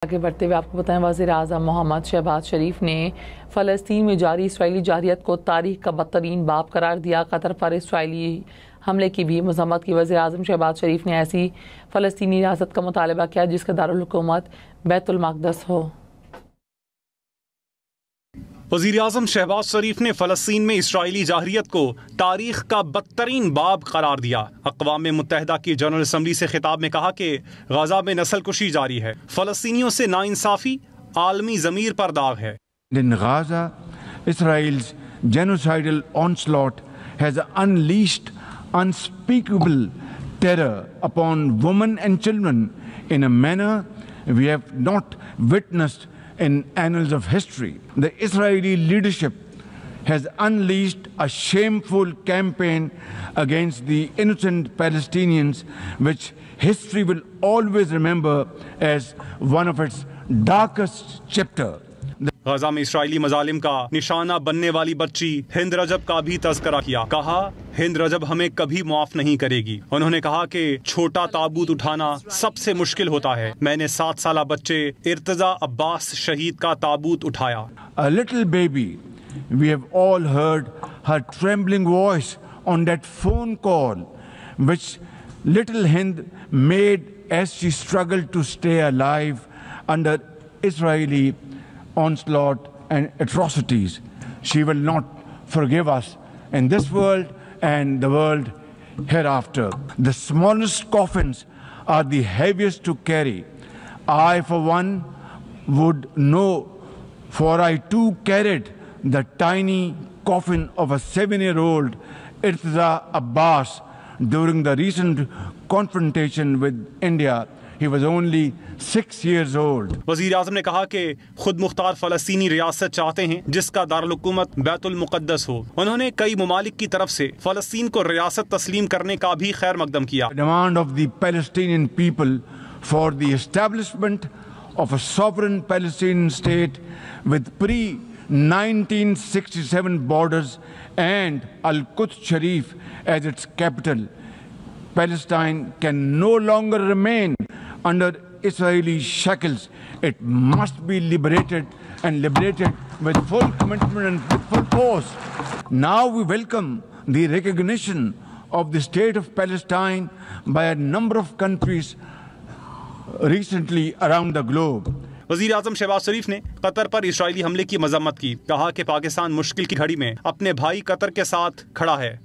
आगे बढ़ते हुए आपको बताएं, वज़ीर-ए-आज़म मोहम्मद शहबाज शरीफ ने फ़लस्तीन में जारी इसराइली जारहियत को तारीख का बदतरीन बाब करार दिया। कतर पर इसराइली हमले की भी मज़म्मत की। वज़ीर-ए-आज़म शहबाज शरीफ ने ऐसी फ़लस्तीनी रियासत का मुतालबा किया जिसका दारुल हुकूमत बैतुल मक़दस हो। वज़ीर-ए-आज़म शहबाज शरीफ ने फ़लस्तीन में इसराइली जारहियत को तारीख का बदतरीन बाब करार दिया। अक़वाम मुत्तहिदा की जनरल असम्बली से खिताब में कहा कि गज़ा में नस्ल कुशी जारी है, फ़लस्तीनियों से नाइंसाफ़ी आलमी ज़मीर पर दाग है। In Gaza, Israel's genocidal onslaught has unleashed unspeakable terror upon women and children in a manner we have not witnessed in annals of history. The Israeli leadership has unleashed a shameful campaign against the innocent Palestinians, which history will always remember as one of its darkest chapters. गज़ा में Israeli मज़ालिम का निशाना बनने वाली बच्ची हिंद रजब का भी तज़किरा किया। कहा, हिंद रजब हमें कभी माफ नहीं करेगी। उन्होंने कहा कि छोटा ताबूत उठाना सबसे मुश्किल होता है। मैंने 7 साला बच्चे इर्तजा अब्बास शहीद का ताबूत उठाया। A little baby, we have all heard her trembling voice on that phone call, which little Hind made as she struggled to stay alive under Israeli onslaught and atrocities. She will not forgive us in this world and the world hereafter. The smallest coffins are the heaviest to carry. I, for one, would know, for I too carried the tiny coffin of a 7-year-old Irtaza Abbas during the recent confrontation with India. He was only 6 years old. वज़ीर-ए-आज़म ने कहा कि खुद मुख्तार फ़लस्तीनी रियासत चाहते हैं जिसका दारुल हुकूमत बैतुल मुक़द्दस हो। उन्होंने कई ममालिक की तरफ से फ़लस्तीन को रियासत तस्लीम करने का भी खैर मकदम किया। Demand of the Palestinian people for the establishment of a sovereign Palestinian state with pre-1967 borders and Al-Quds Sharif as its capital. Palestine can no longer remain under Israeli shackles. It must be liberated and liberated with full commitment and with full force. Now we welcome the recognition of the state of Palestine by a number of countries recently around the globe. वज़ीर-ए-आज़म शहबाज शरीफ ने Qatar पर Israeli हमले की मज़म्मत की। कहा कि पाकिस्तान मुश्किल की घड़ी में अपने भाई कतर के साथ खड़ा है।